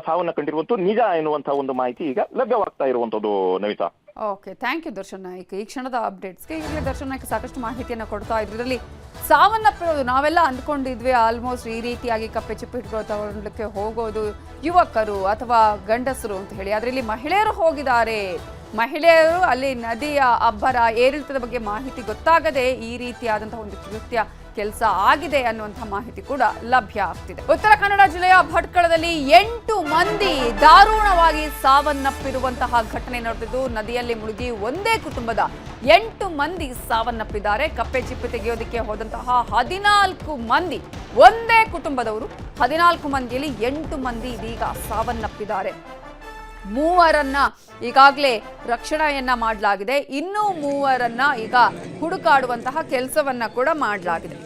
ಸಾವನ್ನ ಕಂಡಿರುವಂತೂ ನಿಜ ಎನ್ನುವಂತಹ ಒಂದು ಮಾಹಿತಿ ಈಗ ಲಭ್ಯವಾಗ್ತಾ ಇರುವಂತದ್ದು. Navita, okay, thank you Darshan Naik. ಈ ಕ್ಷಣದ ಅಪ್ಡೇಟ್ಸ್ಗೆ ಈಗಲೇ ದರ್ಶನ್ ನಾಯ್ಕ್ ಸಾಕಷ್ಟು ಮಾಹಿತಿಯನ್ನು ಕೊಡ್ತಾ ಇದ್ರು. ಇದರಲ್ಲಿ ಸಾವನ್ನಪ್ಪಿರೋದು ನಾವೆಲ್ಲ ಅಂದ್ಕೊಂಡಿದ್ವಿ ಆಲ್ಮೋಸ್ಟ್ ಈ ರೀತಿಯಾಗಿ ಕಪ್ಪೆ ಚಿಪ್ಪು ಇಟ್ಕೊಂಡು ತಗೊಳ್ಲಿಕ್ಕೆ ಹೋಗೋದು ಯುವಕರು ಅಥವಾ ಗಂಡಸರು ಅಂತ ಹೇಳಿ. ಅದರಲ್ಲಿ ಮಹಿಳೆಯರು ಹೋಗಿದ್ದಾರೆ. ಮಹಿಳೆಯರು ಅಲ್ಲಿ ನದಿಯ ಅಬ್ಬರ ಏರಿಳಿತದ ಬಗ್ಗೆ ಮಾಹಿತಿ ಗೊತ್ತಾಗದೆ ಈ ರೀತಿಯಾದಂತಹ ಒಂದು ಕೃತ್ಯ ಕೆಲಸ ಆಗಿದೆ ಅನ್ನುವಂಥ ಮಾಹಿತಿ ಕೂಡ ಲಭ್ಯ ಆಗ್ತಿದೆ. ಉತ್ತರ ಕನ್ನಡ ಜಿಲ್ಲೆಯ ಭಟ್ಕಳದಲ್ಲಿ 8 ಮಂದಿ ದಾರುಣವಾಗಿ ಸಾವನ್ನಪ್ಪಿರುವಂತಹ ಘಟನೆ ನಡೆದಿದ್ದು, ನದಿಯಲ್ಲಿ ಮುಳುಗಿ ಒಂದೇ ಕುಟುಂಬದ 8 ಮಂದಿ ಸಾವನ್ನಪ್ಪಿದ್ದಾರೆ. ಕಪ್ಪೆ ಚಿಪ್ಪು ತೆಗೆಯೋದಕ್ಕೆ ಹೋದಂತಹ 14 ಮಂದಿ ಒಂದೇ ಕುಟುಂಬದವರು. 14 ಮಂದಿಯಲ್ಲಿ 8 ಮಂದಿ ಇದೀಗ ಸಾವನ್ನಪ್ಪಿದ್ದಾರೆ. 3ರನ್ನ ಈಗಾಗಲೇ ರಕ್ಷಣೆಯನ್ನ ಮಾಡಲಾಗಿದೆ. ಇನ್ನೂ 3ರನ್ನ ಈಗ ಹುಡುಕಾಡುವಂತಹ ಕೆಲಸವನ್ನ ಕೂಡ ಮಾಡಲಾಗಿದೆ.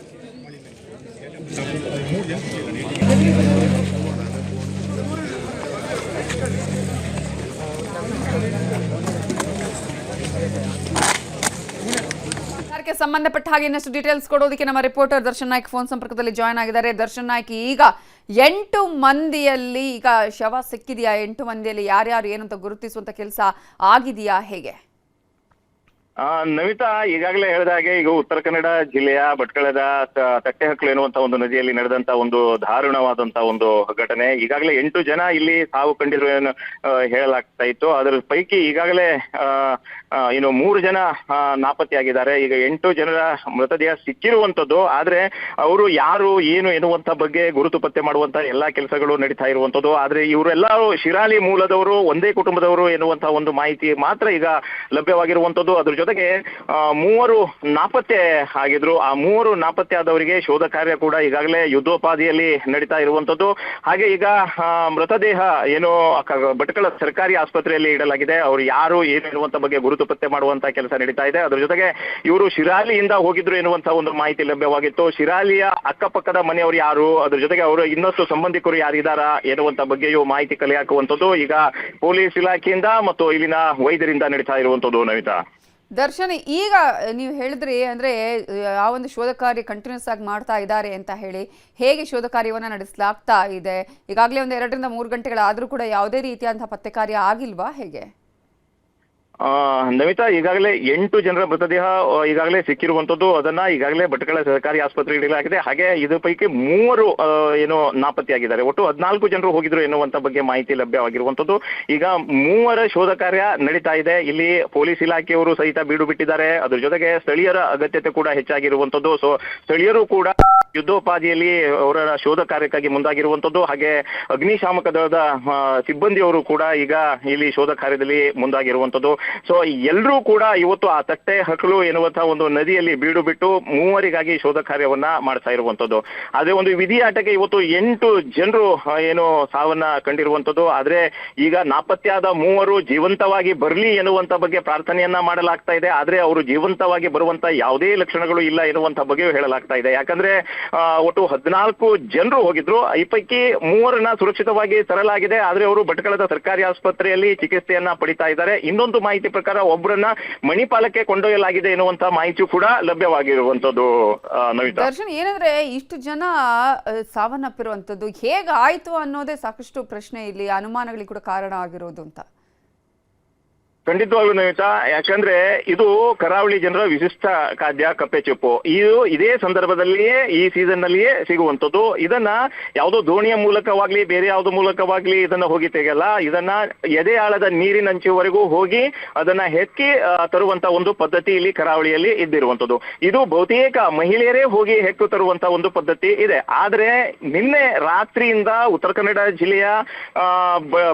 ಸಂಬಂಧಪಟ್ಟ ಹಾಗೆ ಇನ್ನಷ್ಟು ಡೀಟೇಲ್ಸ್ ಕೊಡೋದಕ್ಕೆ ನಮ್ಮ ರಿಪೋರ್ಟರ್ ದರ್ಶನ್ ನಾಯ್ಕ್ ಫೋನ್ ಸಂಪರ್ಕದಲ್ಲಿ ಜಾಯ್ನ್ ಆಗಿದ್ದಾರೆ. ದರ್ಶನ್ ನಾಯ್ಕ್, ಈಗ 8 ಮಂದಿಯಲ್ಲಿ ಈಗ ಶವ ಸಿಕ್ಕಿದೆಯಾ? 8 ಮಂದಿಯಲ್ಲಿ ಯಾರ್ಯಾರು ಏನಂತ ಗುರುತಿಸುವಂತ ಕೆಲಸ ಆಗಿದೆಯಾ ಹೇಗೆ? ನವಿತಾ, ಈಗಾಗಲೇ ಹೇಳಿದ ಹಾಗೆ ಈಗ ಉತ್ತರ ಕನ್ನಡ ಜಿಲ್ಲೆಯ ಭಟ್ಕಳದ ತಟ್ಟೆಹಕ್ಲು ಎನ್ನುವಂತ ಒಂದು ನದಿಯಲ್ಲಿ ನಡೆದಂತ ಒಂದು ದಾರುಣವಾದಂತ ಒಂದು ಘಟನೆ. ಈಗಾಗಲೇ 8 ಜನ ಇಲ್ಲಿ ಸಾವು ಕಂಡಿರುವ ಹೇಳಲಾಗ್ತಾ ಇತ್ತು. ಅದರ ಪೈಕಿ ಈಗಾಗಲೇ 3 ಜನ ನಾಪತ್ತೆಯಾಗಿದ್ದಾರೆ. ಈಗ 8 ಜನರ ಮೃತದೇಹ ಸಿಕ್ಕಿರುವಂತದ್ದು. ಆದ್ರೆ ಅವರು ಯಾರು ಏನು ಎನ್ನುವಂತ ಬಗ್ಗೆ ಗುರುತು ಪತ್ತೆ ಮಾಡುವಂತ ಎಲ್ಲಾ ಕೆಲಸಗಳು ನಡೀತಾ ಇರುವಂತದ್ದು. ಆದ್ರೆ ಇವರೆಲ್ಲರೂ ಶಿರಾಲಿ ಮೂಲದವರು, ಒಂದೇ ಕುಟುಂಬದವರು ಎನ್ನುವಂತ ಒಂದು ಮಾಹಿತಿ ಮಾತ್ರ ಈಗ ಲಭ್ಯವಾಗಿರುವಂತದ್ದು. ಅದ್ರ ಜೊತೆಗೆ 3 ನಾಪತ್ತೆ ಆಗಿದ್ರು. ಆ 3 ನಾಪತ್ತೆ ಆದವರಿಗೆ ಶೋಧ ಕಾರ್ಯ ಕೂಡ ಈಗಾಗಲೇ ಯುದ್ಧೋಪಾದಿಯಲ್ಲಿ ನಡೀತಾ ಇರುವಂತದ್ದು. ಹಾಗೆ ಈಗ ಮೃತದೇಹ ಏನು ಭಟ್ಕಳ ಸರ್ಕಾರಿ ಆಸ್ಪತ್ರೆಯಲ್ಲಿ ಇಡಲಾಗಿದೆ. ಅವರು ಯಾರು ಏನು ಎನ್ನುವಂತ ಬಗ್ಗೆ ಗುರುತು ಪತ್ತೆ ಮಾಡುವಂತ ಕೆಲಸ ನಡೀತಾ ಇದೆ. ಅದ್ರ ಜೊತೆಗೆ ಇವರು ಶಿರಾಲಿಯಿಂದ ಹೋಗಿದ್ರು ಎನ್ನುವಂತ ಒಂದು ಮಾಹಿತಿ ಲಭ್ಯವಾಗಿತ್ತು. ಶಿರಾಲಿಯ ಅಕ್ಕಪಕ್ಕದ ಮನೆಯವರು ಯಾರು, ಅದ್ರ ಜೊತೆಗೆ ಅವರು ಇನ್ನಷ್ಟು ಸಂಬಂಧಿಕರು ಯಾರಿದ್ದಾರಾ ಎನ್ನುವಂತ ಬಗ್ಗೆಯೂ ಮಾಹಿತಿ ಕಲೆ ಹಾಕುವಂಥದ್ದು ಈಗ ಪೊಲೀಸ್ ಇಲಾಖೆಯಿಂದ ಮತ್ತು ಇಲ್ಲಿನ ವೈದ್ಯರಿಂದ ನಡೀತಾ ಇರುವಂತದ್ದು. ನವಿತಾ, ದರ್ಶನ್, ಈಗ ನೀವು ಹೇಳಿದ್ರಿ ಅಂದ್ರೆ ಆ ಒಂದು ಶೋಧ ಕಾರ್ಯ ಕಂಟಿನ್ಯೂಸ್ ಆಗಿ ಮಾಡ್ತಾ ಇದ್ದಾರೆ ಅಂತ ಹೇಳಿ, ಹೇಗೆ ಶೋಧ ಕಾರ್ಯವನ್ನ ನಡೆಸಲಾಗ್ತಾ ಇದೆ? ಈಗಾಗಲೇ ಒಂದು 2 ರಿಂದ 3 ಗಂಟೆಗಳಾದ್ರೂ ಕೂಡ ಯಾವುದೇ ರೀತಿಯಾದಂತಹ ಪತ್ತೆ ಕಾರ್ಯ ಆಗಿಲ್ವಾ ಹೇಗೆ? ನಮಿತಾ, ಈಗಾಗಲೇ 8 ಜನರ ಮೃತದೇಹ ಈಗಾಗಲೇ ಸಿಕ್ಕಿರುವಂತದ್ದು. ಅದನ್ನ ಈಗಾಗಲೇ ಭಟ್ಕಳ ಸರ್ಕಾರಿ ಆಸ್ಪತ್ರೆಗೆ ಇಡಲಾಗಿದೆ. ಹಾಗೆ ಇದ್ರ ಪೈಕಿ 3 ಏನು ನಾಪತ್ತೆಯಾಗಿದ್ದಾರೆ. ಒಟ್ಟು 14 ಜನರು ಹೋಗಿದ್ರು ಎನ್ನುವಂತ ಬಗ್ಗೆ ಮಾಹಿತಿ ಲಭ್ಯವಾಗಿರುವಂತದ್ದು. ಈಗ 3 ಶೋಧ ಕಾರ್ಯ ನಡೀತಾ ಇದೆ. ಇಲ್ಲಿ ಪೊಲೀಸ್ ಇಲಾಖೆಯವರು ಸಹಿತ ಬೀಡು ಬಿಟ್ಟಿದ್ದಾರೆ. ಅದ್ರ ಜೊತೆಗೆ ಸ್ಥಳೀಯರ ಅಗತ್ಯತೆ ಕೂಡ ಹೆಚ್ಚಾಗಿರುವಂತದ್ದು. ಸೊ ಸ್ಥಳೀಯರು ಕೂಡ ಯುದ್ಧೋಪಾದಿಯಲ್ಲಿ ಅವರ ಶೋಧ ಕಾರ್ಯಕ್ಕಾಗಿ ಮುಂದಾಗಿರುವಂತದ್ದು. ಹಾಗೆ ಅಗ್ನಿಶಾಮಕ ದಳದ ಸಿಬ್ಬಂದಿಯವರು ಕೂಡ ಈಗ ಇಲ್ಲಿ ಶೋಧ ಕಾರ್ಯದಲ್ಲಿ ಮುಂದಾಗಿರುವಂತದ್ದು. ಸೊ ಎಲ್ಲರೂ ಕೂಡ ಇವತ್ತು ಆ ತಟ್ಟೆ ಹಕ್ಕಲು ಎನ್ನುವಂತಹ ಒಂದು ನದಿಯಲ್ಲಿ ಬೀಡು ಬಿಟ್ಟು 3 ಶೋಧ ಕಾರ್ಯವನ್ನ ಮಾಡ್ತಾ ಇರುವಂತದ್ದು. ಆದ್ರೆ ಒಂದು ವಿಧಿಯಾಟಕ್ಕೆ ಇವತ್ತು 8 ಜನರು ಏನು ಸಾವನ್ನ ಕಂಡಿರುವಂತದ್ದು. ಆದ್ರೆ ಈಗ ನಾಪತ್ತೆಯಾದ 3 ಜೀವಂತವಾಗಿ ಬರಲಿ ಎನ್ನುವಂತ ಬಗ್ಗೆ ಪ್ರಾರ್ಥನೆಯನ್ನ ಮಾಡಲಾಗ್ತಾ ಇದೆ. ಆದ್ರೆ ಅವರು ಜೀವಂತವಾಗಿ ಬರುವಂತ ಯಾವುದೇ ಲಕ್ಷಣಗಳು ಇಲ್ಲ ಎನ್ನುವಂತ ಬಗ್ಗೆಯೂ ಹೇಳಲಾಗ್ತಾ ಇದೆ. ಯಾಕಂದ್ರೆ ಒಟ್ಟು 14 ಜನರು ಹೋಗಿದ್ರು. ಈ ಪೈಕಿ 3 ಸುರಕ್ಷಿತವಾಗಿ ತರಲಾಗಿದೆ. ಆದ್ರೆ ಅವರು ಭಟ್ಕಳದ ಸರ್ಕಾರಿ ಆಸ್ಪತ್ರೆಯಲ್ಲಿ ಚಿಕಿತ್ಸೆಯನ್ನ ಪಡಿತಾ ಇದ್ದಾರೆ. ಇನ್ನೊಂದು ಮಾಹಿತಿ ಪ್ರಕಾರ ಒಬ್ಬರನ್ನ ಮಣಿಪಾಲಕ್ಕೆ ಕೊಂಡೊಯ್ಯಲಾಗಿದೆ ಎನ್ನುವಂತ ಮಾಹಿತಿ ಕೂಡ ಲಭ್ಯವಾಗಿರುವಂತದ್ದು. ನವಿತಾ, ದರ್ಶನ್, ಏನಂದ್ರೆ ಇಷ್ಟು ಜನ ಸಾವನ್ನಪ್ಪಿರುವಂತದ್ದು ಹೇಗಾಯ್ತು ಅನ್ನೋದೇ ಸಾಕಷ್ಟು ಪ್ರಶ್ನೆ, ಇಲ್ಲಿ ಅನುಮಾನಗಳಿಗೆ ಕೂಡ ಕಾರಣ ಆಗಿರೋದು ಅಂತ. ಖಂಡಿತವಾಗ್ಲೂ ನಮಿತಾ, ಯಾಕಂದ್ರೆ ಇದು ಕರಾವಳಿ ಜನರ ವಿಶಿಷ್ಟ ಖಾದ್ಯ ಕಪ್ಪೆ ಚಿಪ್ಪು. ಇದೇ ಸಂದರ್ಭದಲ್ಲಿಯೇ ಈ ಸೀಸನ್ ನಲ್ಲಿಯೇ ಸಿಗುವಂತದ್ದು. ಇದನ್ನ ಯಾವುದೋ ದೋಣಿಯ ಮೂಲಕವಾಗ್ಲಿ ಬೇರೆ ಯಾವುದೋ ಮೂಲಕವಾಗ್ಲಿ ಇದನ್ನ ಹೋಗಿ ತೆಗೆಯಲ್ಲ. ಇದನ್ನ ಎದೆ ಆಳದ ನೀರಿನಂಚುವರೆಗೂ ಹೋಗಿ ಅದನ್ನ ಹೆಕ್ಕಿ ತರುವಂತ ಒಂದು ಪದ್ಧತಿ ಇಲ್ಲಿ ಕರಾವಳಿಯಲ್ಲಿ ಇದ್ದಿರುವಂತದ್ದು. ಇದು ಬಹುತೇಕ ಮಹಿಳೆಯರೇ ಹೋಗಿ ಹೆಕ್ಕು ತರುವಂತ ಒಂದು ಪದ್ಧತಿ ಇದೆ. ಆದ್ರೆ ನಿನ್ನೆ ರಾತ್ರಿಯಿಂದ ಉತ್ತರ ಕನ್ನಡ ಜಿಲ್ಲೆಯ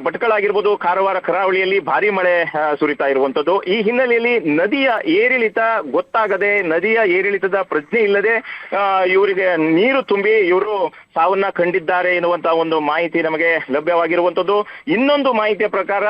ಭಟ್ಕಳ ಆಗಿರ್ಬೋದು, ಕಾರವಾರ ಕರಾವಳಿಯಲ್ಲಿ ಭಾರಿ ಮಳೆ ಸುರಿತಾ ಇರುವಂತದ್ದು. ಈ ಹಿನ್ನೆಲೆಯಲ್ಲಿ ನದಿಯ ಏರಿಳಿತ ಗೊತ್ತಾಗದೆ, ನದಿಯ ಏರಿಳಿತದ ಪ್ರಜ್ಞೆ ಇಲ್ಲದೆ ಇವರಿಗೆ ನೀರು ತುಂಬಿ ಇವರು ಸಾವನ್ನ ಕಂಡಿದ್ದಾರೆ ಎನ್ನುವಂತ ಒಂದು ಮಾಹಿತಿ ನಮಗೆ ಲಭ್ಯವಾಗಿರುವಂತದ್ದು. ಇನ್ನೊಂದು ಮಾಹಿತಿಯ ಪ್ರಕಾರ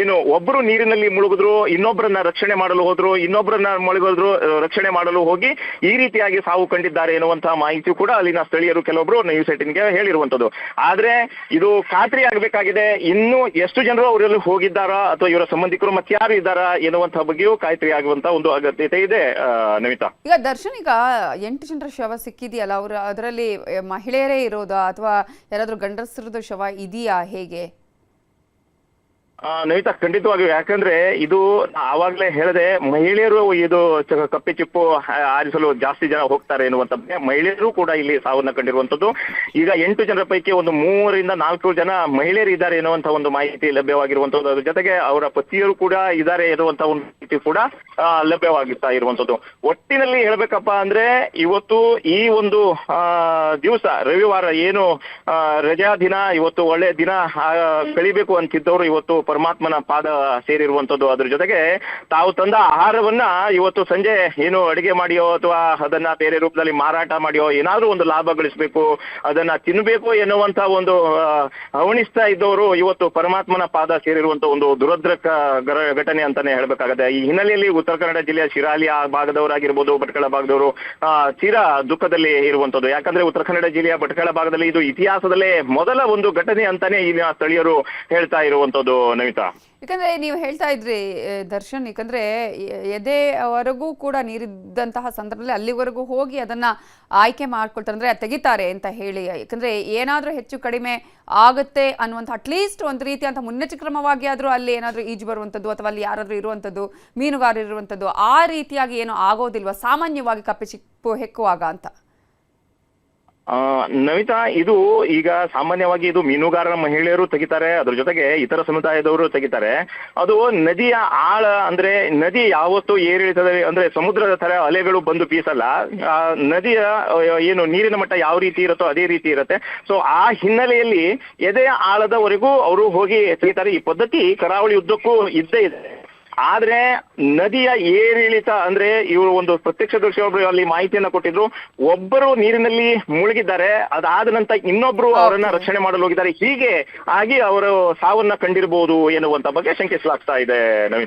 ಏನು ಒಬ್ಬರು ನೀರಿನಲ್ಲಿ ಮುಳುಗಿದ್ರು, ಇನ್ನೊಬ್ಬರನ್ನ ರಕ್ಷಣೆ ಮಾಡಲು ಹೋದ್ರು, ಇನ್ನೊಬ್ಬರನ್ನ ಮುಳುಗಿದ್ರು ರಕ್ಷಣೆ ಮಾಡಲು ಹೋಗಿ ಈ ರೀತಿಯಾಗಿ ಸಾವು ಕಂಡಿದ್ದಾರೆ ಎನ್ನುವಂತಹ ಮಾಹಿತಿ ಕೂಡ ಅಲ್ಲಿನ ಸ್ಥಳೀಯರು ಕೆಲವೊಬ್ರು ನ್ಯೂಸ್ 18ಗೆ ಹೇಳಿರುವಂತದ್ದು. ಆದ್ರೆ ಇದು ಖಾತ್ರಿ ಆಗಬೇಕಾಗಿದೆ. ಇನ್ನು ಎಷ್ಟು ಜನರು ಅವರಲ್ಲಿ ಹೋಗಿದ್ದಾರಾ ಅಥವಾ ಇವರ ಸಂಬಂಧಿಕರು ಮತ್ತೆ ಯಾರು ಇದ್ದಾರಾ ಎನ್ನುವಂತಹ ಬಗ್ಗೆಯೂ ಖಾತ್ರಿ ಆಗುವಂತ ಒಂದು ಅಗತ್ಯತೆ ಇದೆ. ನಮಿತಾ, ಈಗ ದರ್ಶನ್, ಈಗ 8 ಜನರ ಶವ ಸಿಕ್ಕಿದೆಯಲ್ಲ, ಅವರು ಅದರಲ್ಲಿ ಮಹಿಳೆಯರೇ ಇರೋದಾ ಅಥವಾ ಯಾರಾದ್ರೂ ಗಂಡಸರದ್ದು ಶವ ಇದೆಯಾ, ಹೇಗೆ? ನಮಿತಾ, ಖಂಡಿತವಾಗಿಯೂ. ಯಾಕಂದ್ರೆ ಇದು ಆವಾಗಲೇ ಹೇಳಿದೆ, ಮಹಿಳೆಯರು ಇದು ಕಪ್ಪೆ ಚಿಪ್ಪು ಆರಿಸಲು ಜಾಸ್ತಿ ಜನ ಹೋಗ್ತಾರೆ ಎನ್ನುವಂತ ಮಹಿಳೆಯರು ಕೂಡ ಇಲ್ಲಿ ಸಾವನ್ನ ಕಂಡಿರುವಂತದ್ದು. ಈಗ 8 ಜನರ ಪೈಕಿ ಒಂದು 3 ರಿಂದ 4 ಜನ ಮಹಿಳೆಯರು ಇದ್ದಾರೆ ಎನ್ನುವಂತ ಒಂದು ಮಾಹಿತಿ ಲಭ್ಯವಾಗಿರುವಂತದ್ದು. ಅದ್ರ ಜೊತೆಗೆ ಅವರ ಪತಿಯರು ಕೂಡ ಇದ್ದಾರೆ ಎನ್ನುವಂತ ಒಂದು ಮಾಹಿತಿ ಕೂಡ ಲಭ್ಯವಾಗುತ್ತಾ ಇರುವಂತದ್ದು. ಒಟ್ಟಿನಲ್ಲಿ ಹೇಳ್ಬೇಕಪ್ಪ ಅಂದ್ರೆ ಇವತ್ತು ಈ ಒಂದು ದಿವಸ ರವಿವಾರ ಏನು ರಜಾ ದಿನ, ಇವತ್ತು ಒಳ್ಳೆ ದಿನ ಕಳಿಬೇಕು ಅಂತಿದ್ದವರು ಇವತ್ತು ಪರಮಾತ್ಮನ ಪಾದ ಸೇರಿರುವಂತದ್ದು. ಅದ್ರ ಜೊತೆಗೆ ತಾವು ತಂದ ಆಹಾರವನ್ನ ಇವತ್ತು ಸಂಜೆ ಏನು ಅಡಿಗೆ ಮಾಡಿಯೋ ಅಥವಾ ಅದನ್ನ ಬೇರೆ ರೂಪದಲ್ಲಿ ಮಾರಾಟ ಮಾಡಿಯೋ ಏನಾದ್ರೂ ಒಂದು ಲಾಭ ಗಳಿಸಬೇಕು, ಅದನ್ನ ತಿನ್ಬೇಕು ಎನ್ನುವಂತ ಒಂದು ಹವಣಿಸ್ತಾ ಇದ್ದವರು ಇವತ್ತು ಪರಮಾತ್ಮನ ಪಾದ ಸೇರಿರುವಂತ ಒಂದು ದುರದೃಷ್ಟ ಘಟನೆ ಅಂತಾನೆ ಹೇಳ್ಬೇಕಾಗತ್ತೆ. ಈ ಹಿನ್ನೆಲೆಯಲ್ಲಿ ಉತ್ತರ ಕನ್ನಡ ಜಿಲ್ಲೆಯ ಶಿರಾಲಿ ಆ ಭಾಗದವರಾಗಿರ್ಬೋದು, ಭಟ್ಕಳ ಭಾಗದವರು ತೀರಾ ದುಃಖದಲ್ಲಿ ಇರುವಂತದ್ದು. ಯಾಕಂದ್ರೆ ಉತ್ತರ ಕನ್ನಡ ಜಿಲ್ಲೆಯ ಭಟ್ಕಳ ಭಾಗದಲ್ಲಿ ಇದು ಇತಿಹಾಸದಲ್ಲೇ ಮೊದಲ ಒಂದು ಘಟನೆ ಅಂತಾನೆ ಇಲ್ಲಿನ ಸ್ಥಳೀಯರು ಹೇಳ್ತಾ ಇರುವಂತದ್ದು. ನಮಿತಾ, ಯಾಕಂದ್ರೆ ನೀವು ಹೇಳ್ತಾ ಇದ್ರಿ ದರ್ಶನ್, ಯಾಕಂದ್ರೆ ಎದೆವರೆಗೂ ಕೂಡ ನೀರಿದ್ದಂತಹ ಸಂದರ್ಭದಲ್ಲಿ ಅಲ್ಲಿವರೆಗೂ ಹೋಗಿ ಅದನ್ನ ಆಯ್ಕೆ ಮಾಡ್ಕೊಳ್ತಾರೆ, ಅಂದ್ರೆ ತೆಗಿತಾರೆ ಅಂತ ಹೇಳಿ. ಯಾಕಂದ್ರೆ ಏನಾದ್ರೂ ಹೆಚ್ಚು ಕಡಿಮೆ ಆಗುತ್ತೆ ಅನ್ನುವಂಥ ಅಟ್ಲೀಸ್ಟ್ ಒಂದು ರೀತಿ ಅಂತ ಮುನ್ನೆಚ್ಚರಿಕ್ರಮವಾಗಿ ಆದ್ರೂ ಅಲ್ಲಿ ಏನಾದ್ರೂ ಈಜು ಬರುವಂಥದ್ದು ಅಥವಾ ಅಲ್ಲಿ ಯಾರಾದ್ರೂ ಇರುವಂಥದ್ದು, ಮೀನುಗಾರರು ಇರುವಂಥದ್ದು, ಆ ರೀತಿಯಾಗಿ ಏನು ಆಗೋದಿಲ್ವಾ ಸಾಮಾನ್ಯವಾಗಿ ಕಪ್ಪೆ ಚಿಪ್ಪು ಹೆಕ್ಕುವಾಗ ಅಂತ? ನಮಿತಾ, ಇದು ಈಗ ಸಾಮಾನ್ಯವಾಗಿ ಇದು ಮೀನುಗಾರರ ಮಹಿಳೆಯರು ತೆಗಿತಾರೆ, ಅದ್ರ ಜೊತೆಗೆ ಇತರ ಸಮುದಾಯದವರು ತೆಗಿತಾರೆ. ಅದು ನದಿಯ ಆಳ ಅಂದ್ರೆ ನದಿ ಯಾವತ್ತೂ ಏರಿಳಿತದ ಅಂದ್ರೆ ಸಮುದ್ರದ ತರ ಅಲೆಗಳು ಬಂದು ಬೀಸಲ್ಲ. ನದಿಯ ಏನು ನೀರಿನ ಮಟ್ಟ ಯಾವ ರೀತಿ ಇರುತ್ತೋ ಅದೇ ರೀತಿ ಇರುತ್ತೆ. ಸೊ ಆ ಹಿನ್ನೆಲೆಯಲ್ಲಿ ಎದೆಯ ಆಳದವರೆಗೂ ಅವರು ಹೋಗಿ ತೆಗಿತಾರೆ. ಈ ಪದ್ಧತಿ ಕರಾವಳಿ ಉದ್ದಕ್ಕೂ ಇದ್ದೇ ಇದೆ. ಆದ್ರೆ ನದಿಯ ಏರಿಳಿತ ಅಂದ್ರೆ ಇವರು ಒಂದು ಪ್ರತ್ಯಕ್ಷದರ್ಶಿಯೊಬ್ರು ಅಲ್ಲಿ ಮಾಹಿತಿಯನ್ನ ಕೊಟ್ಟಿದ್ರು. ಒಬ್ಬರು ನೀರಿನಲ್ಲಿ ಮುಳುಗಿದ್ದಾರೆ, ಅದಾದ ನಂತರ ಇನ್ನೊಬ್ರು ಅವರನ್ನ ರಕ್ಷಣೆ ಮಾಡಲು ಹೋಗಿದ್ದಾರೆ. ಹೀಗೆ ಆಗಿ ಅವರು ಸಾವನ್ನ ಕಂಡಿರಬಹುದು ಎನ್ನುವಂತ ಬಗ್ಗೆ ಶಂಕಿಸಲಾಗ್ತಾ ಇದೆ. ನವೀನ್.